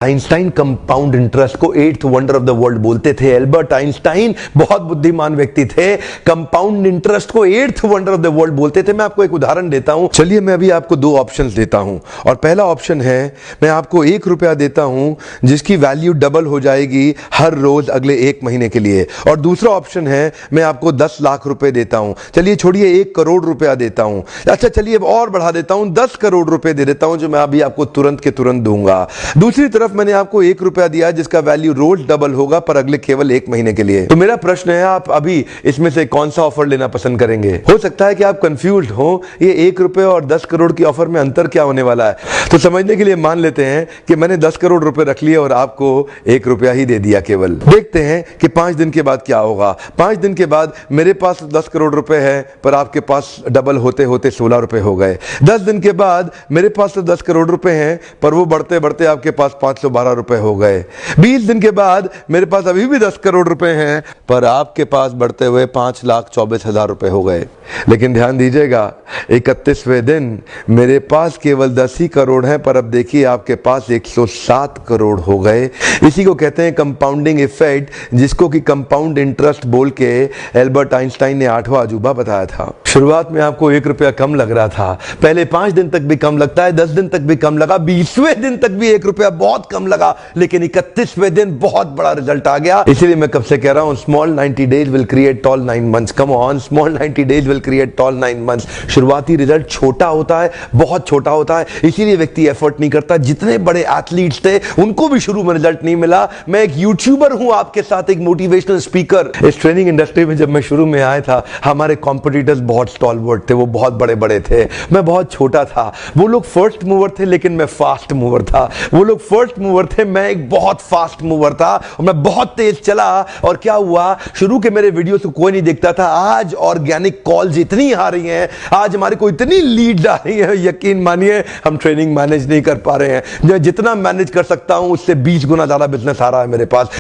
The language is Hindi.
आइंस्टाइन कंपाउंड इंटरेस्ट को eighth wonder of the world बोलते थे। एल्बर्ट आइंस्टाइन बहुत बुद्धिमान व्यक्ति थे, कंपाउंड इंटरेस्ट को eighth wonder of the world बोलते थे। मैं आपको एक उदाहरण देता हूं। चलिए मैं अभी आपको दो ऑप्शंस देता हूं और पहला ऑप्शन है मैं आपको 1 रुपया देता हूं जिसकी वैल्यू डबल हो जाएगी हर रोज अगले 1 महीने के लिए, और दूसरा ऑप्शन है मैं आपको 10 लाख रुपए देता हूं। चलिए छोड़िए 1 करोड़ रुपया देता हूं, अच्छा चलिए अब और बढ़ा देता हूं 10 करोड़ रुपए दे देता हूं जो मैं अभी आपको तुरंत के तुरंत दूंगा। दूसरी तरफ मैंने आपको 1 रुपया दिया जिसका वैल्यू रोज डबल होगा पर अगले केवल 1 महीने के लिए। तो मेरा प्रश्न है आप अभी इसमें से कौन सा ऑफर लेना पसंद करेंगे? हो सकता है कि आप कंफ्यूज्ड हो ये 1 रुपए और 10 करोड़ की ऑफर में अंतर क्या होने वाला है। तो समझने के लिए मान लेते हैं कि मैंने 10 करोड़ रुपए रख लिए और आपको 1 रुपया ही दे दिया केवल। देखते हैं कि 5 दिन के बाद क्या होगा। 5 दिन के बाद मेरे पास 10 करोड़ रुपए है पर आपके पास डबल होते होते 16 रुपए हो गए। 10 दिन के बाद मेरे पास तो 10 करोड़ रुपए हैं पर वो बढ़ते बढ़ते आपके पास 512 रुपए हो गए। 20 दिन के बाद मेरे पास अभी भी 10 करोड़ रुपए हैं पर आपके पास बढ़ते हुए 5,24,000 रुपए हो गए। लेकिन ध्यान दीजिएगा 31वें दिन मेरे पास केवल 10 ही करोड़ हैं पर अब देखिए आपके पास 107 करोड़ हो गए। इसी को कहते हैं कंपाउंडिंग इफेक्ट, जिसको कि कंपाउंड इंटरेस्ट बोल के एल्बर्ट आइंस्टाइन ने 8वां अजूबा बताया था। शुरुआत में आपको 1 रुपया कम लग रहा था, पहले 5 दिन तक भी कम लगता है, 10 दिन तक भी कम लगा, 20वें दिन तक भी 1 रुपया बहुत कम लगा, लेकिन 31वें दिन बहुत बड़ा रिजल्ट आ गया। इसीलिए मैं कब से कह रहा हूं small 90 days will create tall 9 months. Come on, small 90 days will create tall 9 months. शुरुआती रिजल्ट छोटा होता है, बहुत छोटा होता है, इसीलिए व्यक्ति एफर्ट नहीं करता। जितने बड़े एथलीट्स थे उनको भी शुरू में रिजल्ट नहीं मिला। मैं एक यूट्यूबर हूं, आपके साथ एक मोटिवेशनल स्पीकर। इस ट्रेनिंग इंडस्ट्री में जब मैं शुरू में आया था हमारे कॉम्पिटिटर्स बहुत स्टॉलवर्ट थे, वो बहुत बड़े बड़े थे, मैं बहुत छोटा था। वो लोग फर्स्ट मूवर थे लेकिन मैं फास्ट मूवर था। वो लोग फर्स्ट मूवर थे, मैं एक बहुत फास्ट मूवर था और मैं बहुत तेज चला। और क्या हुआ, शुरू के मेरे वीडियोस को कोई नहीं देखता था। आज ऑर्गेनिक कॉल्स इतनी आ रही हैं, आज हमारे को इतनी लीड आ रही है, यकीन मानिए हम ट्रेनिंग मैनेज नहीं कर पा रहे हैं। जितना मैनेज कर सकता हूं उससे 20 गुना ज्यादा बिजनेस आ रहा है मेरे पास।